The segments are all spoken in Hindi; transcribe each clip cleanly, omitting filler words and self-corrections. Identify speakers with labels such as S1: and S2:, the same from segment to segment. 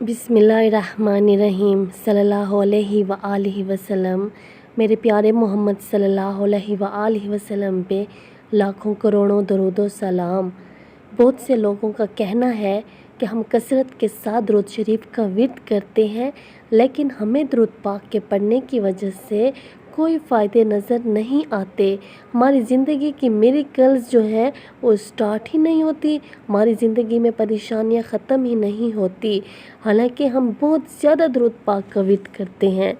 S1: बिस्मिल्लाहिर्रहमानिर्रहीम सल्लल्लाहु अलैहि व आलिहि वसल्लम। मेरे प्यारे मोहम्मद सल्लल्लाहु अलैहि व आलिहि वसल्लम पे लाखों करोड़ों दरूदो सलाम। बहुत से लोगों का कहना है कि हम कसरत के साथ दुरूद शरीफ का विर्द करते हैं, लेकिन हमें दुरूद पाक के पढ़ने की वजह से कोई फ़ायदे नज़र नहीं आते। हमारी ज़िंदगी की मिरेकल्स जो है वो स्टार्ट ही नहीं होती, हमारी ज़िंदगी में परेशानियां ख़त्म ही नहीं होती, हालांकि हम बहुत ज़्यादा दुरूद पाक का विर्द करते हैं।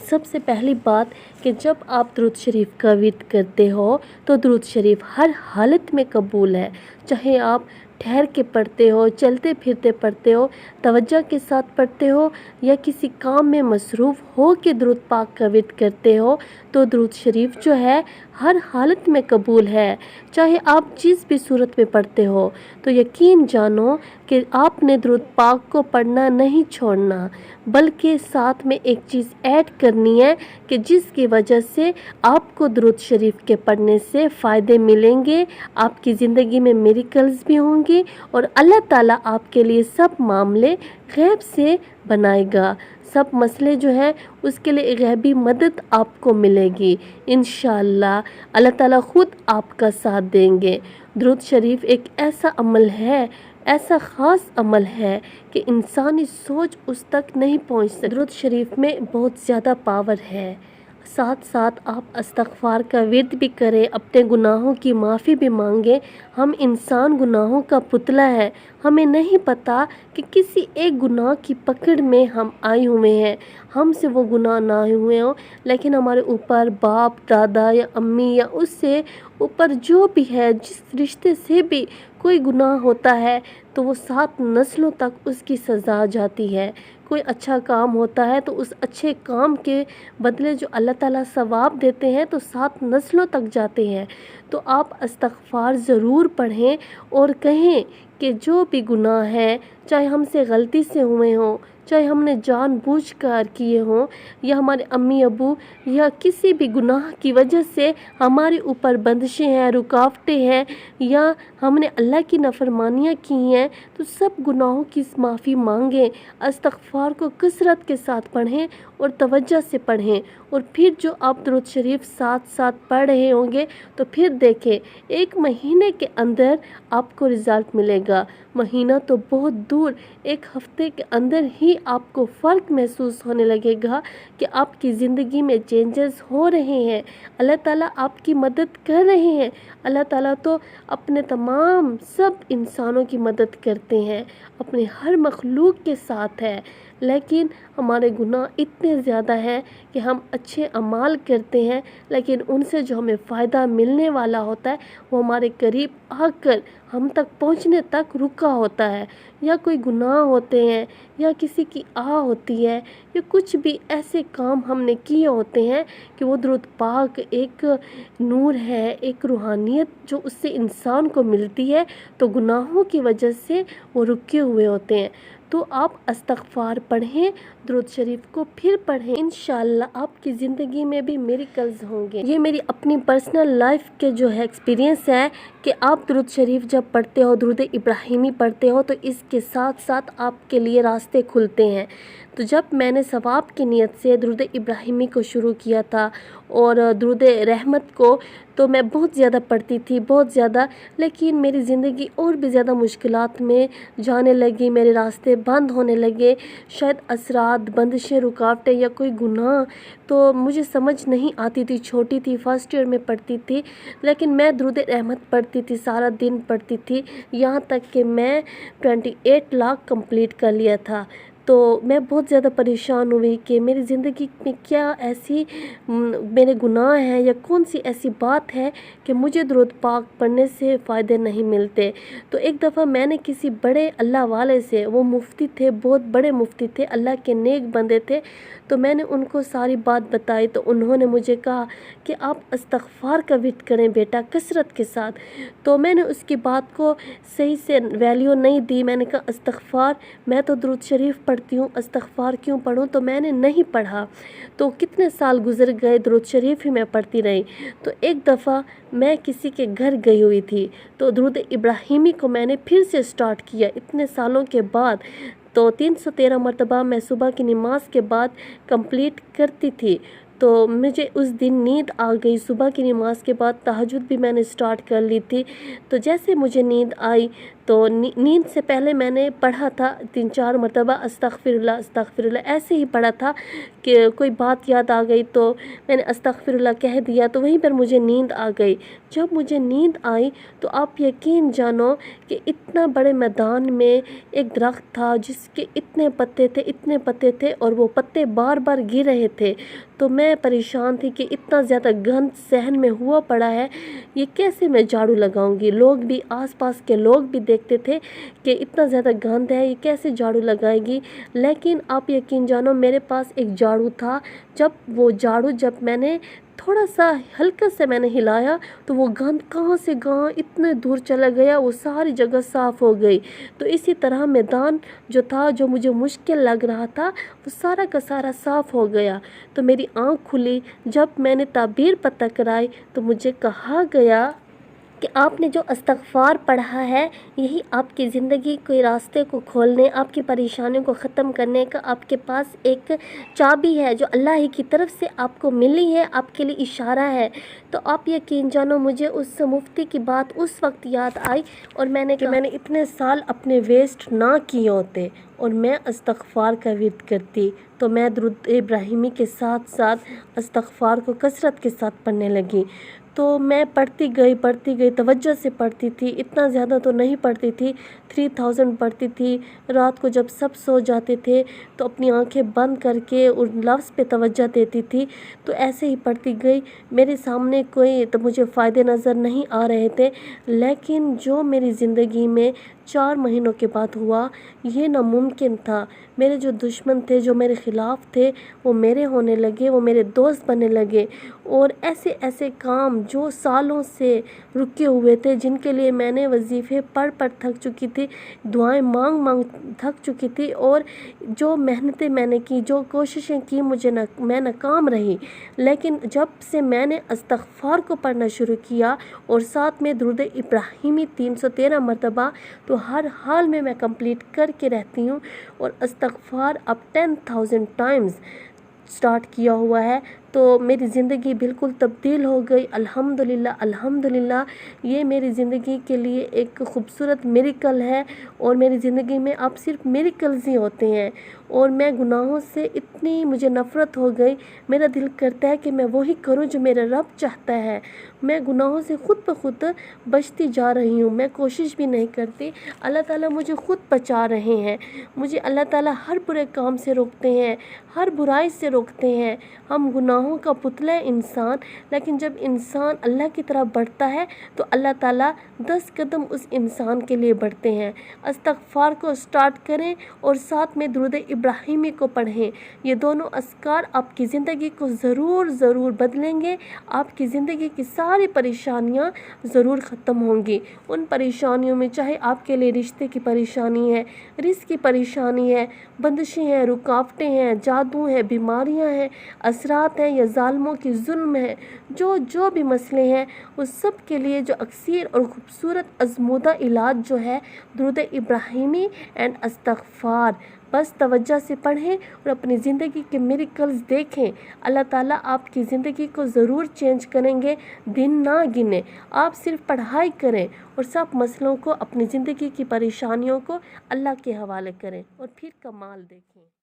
S1: सबसे पहली बात कि जब आप दुरूद शरीफ का विर्द करते हो तो दुरूद शरीफ हर हालत में कबूल है। चाहे आप ठहर के पढ़ते हो, चलते फिरते पढ़ते हो, तवज्जो के साथ पढ़ते हो या किसी काम में मसरूफ़ हो के दुरूद पाक का विर्द करते हो, तो दुरूद शरीफ जो है हर हालत में कबूल है। चाहे आप जिस भी सूरत में पढ़ते हो, तो यकीन जानो कि आपने दुरूद पाक को पढ़ना नहीं छोड़ना, बल्कि साथ में एक चीज़ ऐड करनी है कि जिसकी वजह से आपको दुरूद शरीफ के पढ़ने से फ़ायदे मिलेंगे, आपकी ज़िंदगी में मिरेकल्स भी होंगे और अल्लाह ताला आपके लिए सब मामले गैब से बनाएगा। सब मसले जो है उसके लिए गैबी मदद आपको मिलेगी। इंशाअल्लाह अल्लाह ताला ख़ुद आपका साथ देंगे। दुरूद शरीफ एक ऐसा अमल है, ऐसा ख़ास अमल है कि इंसानी सोच उस तक नहीं पहुंच सकती। दुरूद शरीफ में बहुत ज़्यादा पावर है। साथ साथ आप इस्तग़फ़ार का विर्द भी करें, अपने गुनाहों की माफ़ी भी मांगें। हम इंसान गुनाहों का पुतला है, हमें नहीं पता कि किसी एक गुनाह की पकड़ में हम आए हुए हैं। हमसे वो गुनाह ना हुए हों, लेकिन हमारे ऊपर बाप दादा या अम्मी या उससे ऊपर जो भी है, जिस रिश्ते से भी कोई गुनाह होता है तो वो 7 नस्लों तक उसकी सज़ा जाती है। कोई अच्छा काम होता है तो उस अच्छे काम के बदले जो अल्लाह ताला सवाब देते हैं तो 7 नस्लों तक जाते हैं। तो आप इस्तग़फ़ार ज़रूर पढ़ें और कहें कि जो भी गुनाह है, चाहे हमसे गलती से हुए हों, चाहे हमने जानबूझकर किए हों, या हमारे अम्मी अबू या किसी भी गुनाह की वजह से हमारे ऊपर बंदिशें हैं, रुकावटें हैं, या हमने अल्लाह की नाफरमानियाँ की हैं, तो सब गुनाहों की माफ़ी मांगें। इस्तग़फ़ार को कसरत के साथ पढ़ें और तवज्जो से पढ़ें, और फिर जो आप दुरूद शरीफ साथ साथ पढ़ रहे होंगे तो फिर देखें 1 महीने के अंदर आपको रिज़ल्ट मिलेगा। महीना तो बहुत दूर, 1 हफ़्ते के अंदर ही आपको फ़र्क महसूस होने लगेगा कि आपकी ज़िंदगी में चेंजेस हो रहे हैं। अल्लाह ताला आपकी मदद कर रहे हैं। अल्लाह ताला तो अपने तमाम सब इंसानों की मदद करते हैं, अपने हर मखलूक के साथ है, लेकिन हमारे गुनाह इतने ज़्यादा हैं कि हम अच्छे अमाल करते हैं, लेकिन उनसे जो हमें फ़ायदा मिलने वाला होता है वो हमारे करीब आकर हम तक पहुंचने तक रुका होता है। या कोई गुनाह होते हैं, या किसी की होती है, या कुछ भी ऐसे काम हमने किए होते हैं कि वो दुरूद पाक एक नूर है, एक रूहानियत जो उससे इंसान को मिलती है, तो गुनाहों की वजह से वो रुके हुए होते हैं। तो आप इस्तग़फ़ार पढ़ें, दुरूद शरीफ को फिर पढ़ें, इंशाअल्लाह आपकी ज़िंदगी में भी मिरेकल्स होंगे। ये मेरी अपनी पर्सनल लाइफ के जो है एक्सपीरियंस है कि आप दुरूद शरीफ जब पढ़ते हो, दुरूद इब्राहिमी पढ़ते हो, तो इसके साथ साथ आपके लिए रास्ते खुलते हैं। तो जब मैंने सवाब की नीयत से दुरूद इब्राहिमी को शुरू किया था और दुरूद रहमत को, तो मैं बहुत ज़्यादा पढ़ती थी, बहुत ज़्यादा, लेकिन मेरी ज़िंदगी और भी ज़्यादा मुश्किलात में जाने लगी, मेरे रास्ते बंद होने लगे। शायद असरात, बंदिशें, रुकावटें या कोई गुनाह तो मुझे समझ नहीं आती थी। छोटी थी, फर्स्ट ईयर में पढ़ती थी, लेकिन मैं दुरूद रहमत पढ़ती थी, सारा दिन पढ़ती थी, यहाँ तक कि मैं 28 लाख कंप्लीट कर लिया था। तो मैं बहुत ज़्यादा परेशान हुई कि मेरी ज़िंदगी में क्या ऐसी मेरे गुनाह हैं या कौन सी ऐसी बात है कि मुझे दुरूद पाक पढ़ने से फ़ायदे नहीं मिलते। तो एक दफ़ा मैंने किसी बड़े अल्लाह वाले से, वो मुफ्ती थे, बहुत बड़े मुफ्ती थे, अल्लाह के नेक बंदे थे, तो मैंने उनको सारी बात बताई। तो उन्होंने मुझे कहा कि आप इस्तग़फ़ार का विर्द करें बेटा, कसरत के साथ। तो मैंने उसकी बात को सही से वैल्यू नहीं दी। मैंने कहा इस्तग़फ़ार, मैं तो दुरूद शरीफ पढ़ती हूँ, इस्तग़फ़ार क्यों पढ़ूँ? तो मैंने नहीं पढ़ा। तो कितने साल गुज़र गए, दुरूद शरीफ ही मैं पढ़ती रही। तो एक दफ़ा मैं किसी के घर गई हुई थी, तो दुरूद इब्राहिमी को मैंने फिर से स्टार्ट किया इतने सालों के बाद। तो 313 मरतबा मैं सुबह की नमाज के बाद कंप्लीट करती थी। तो मुझे उस दिन नींद आ गई। सुबह की नमाज के बाद तहज्जुद भी मैंने स्टार्ट कर ली थी। तो जैसे मुझे नींद आई तो नींद से पहले मैंने पढ़ा था 3-4 मरतबा अस्तगफिरुल्लाह अस्तगफिरुल्लाह, ऐसे ही पढ़ा था कि कोई बात याद आ गई तो मैंने अस्तगफिरुल्लाह कह दिया, तो वहीं पर मुझे नींद आ गई। जब मुझे नींद आई तो आप यकीन जानो कि इतना बड़े मैदान में एक दरख्त था जिसके इतने पत्ते थे और वो पत्ते बार बार गिर रहे थे। तो मैं परेशान थी कि इतना ज़्यादा गंद सहन में हुआ पड़ा है, ये कैसे मैं झाड़ू लगाऊंगी। लोग भी, आसपास के लोग भी देखते थे कि इतना ज़्यादा गंद है, ये कैसे झाड़ू लगाएगी। लेकिन आप यकीन जानो मेरे पास एक झाड़ू था। जब मैंने थोड़ा सा हल्का से मैंने हिलाया तो वो गंद कहाँ से कहाँ इतने दूर चला गया, वो सारी जगह साफ़ हो गई। तो इसी तरह मैदान जो था, जो मुझे मुश्किल लग रहा था, वो सारा का सारा साफ़ हो गया। तो मेरी आँख खुली। जब मैंने ताबीर पता कराई तो मुझे कहा गया कि आपने जो इस्तग़फ़ार पढ़ा है यही आपकी ज़िंदगी के रास्ते को खोलने, आपकी परेशानियों को ख़त्म करने का आपके पास एक चाबी है जो अल्लाह ही की तरफ से आपको मिली है, आपके लिए इशारा है। तो आप यकीन जानो मुझे उस मुफ्ती की बात उस वक्त याद आई और मैंने इतने साल अपने वेस्ट ना किए होते और मैं इस्तग़फ़ार का विर्द करती। तो मैं दुरूद इब्राहिमी के साथ साथ इस्तग़फ़ार को कसरत के साथ पढ़ने लगी। तो मैं पढ़ती गई, तवज्जो से पढ़ती थी। इतना ज़्यादा तो नहीं पढ़ती थी, 3000 पढ़ती थी। रात को जब सब सो जाते थे तो अपनी आंखें बंद करके उन लफ्ज़ पे तवज्जो देती थी। तो ऐसे ही पढ़ती गई। मेरे सामने कोई तो मुझे फ़ायदे नज़र नहीं आ रहे थे, लेकिन जो मेरी ज़िंदगी में 4 महीनों के बाद हुआ ये नामुमकिन था। मेरे जो दुश्मन थे, जो मेरे ख़िलाफ़ थे, वो मेरे होने लगे, वो मेरे दोस्त बनने लगे। और ऐसे ऐसे काम जो सालों से रुके हुए थे, जिनके लिए मैंने वजीफ़े पढ़ थक चुकी थी, दुआएं मांग थक चुकी थी, और जो मेहनतें मैंने की, जो कोशिशें की, मैं नाकाम रही। लेकिन जब से मैंने इस्तग़फ़ार को पढ़ना शुरू किया और साथ में दुरूद इब्राहिमी 313 मरतबा तो हर हाल में मैं कंप्लीट करके रहती हूँ। और इस्तग़फ़ार अब 10,000 टाइम्स स्टार्ट किया हुआ है। तो मेरी ज़िंदगी बिल्कुल तब्दील हो गई। अल्हम्दुलिल्लाह अल्हम्दुलिल्लाह, ये मेरी ज़िंदगी के लिए एक ख़ूबसूरत मिरेकल है। और मेरी ज़िंदगी में अब सिर्फ मिरेकल्स ही होते हैं। और मैं गुनाहों से इतनी मुझे नफ़रत हो गई, मेरा दिल करता है कि मैं वही करूं जो मेरा रब चाहता है। मैं गुनाहों से ख़ुद ब खुद बचती जा रही हूँ, मैं कोशिश भी नहीं करती। अल्लाह ताला मुझे ख़ुद बचा रहे हैं। मुझे अल्लाह ताला हर बुरे काम से रोकते हैं, हर बुराई से रोकते हैं। हम गुनाहों का पुतला है इंसान, लेकिन जब इंसान अल्लाह की तरफ बढ़ता है तो अल्लाह ताला 10 कदम उस इंसान के लिए बढ़ते हैं। इस्तग़फ़ार को स्टार्ट करें और साथ में दुरूद इब्राहिमी को पढ़ें। ये दोनों अस्कार आपकी ज़िंदगी को ज़रूर बदलेंगे। आपकी ज़िंदगी की सारी परेशानियाँ ज़रूर ख़त्म होंगी। उन परेशानियों में चाहे आपके लिए रिश्ते की परेशानी है, रिज़्क़ की परेशानी है, बंदिशें हैं, रुकावटें हैं, जादू है, बीमारियां हैं, असरात हैं या ज़ालिमों की जुल्म है, जो भी मसले हैं, उस सब के लिए जो अक्सर और ख़ूबसूरत आज़मूदा इलाज जो है दुरूद इब्राहिमी एंड इस्तग़फ़ार। बस तवज्जो से पढ़ें और अपनी ज़िंदगी के मिरेकल्स देखें। अल्लाह ताला आपकी ज़िंदगी को ज़रूर चेंज करेंगे। दिन ना गिने, आप सिर्फ पढ़ाई करें और सब मसलों को, अपनी ज़िंदगी की परेशानियों को अल्लाह के हवाले करें और फिर कमाल देखें।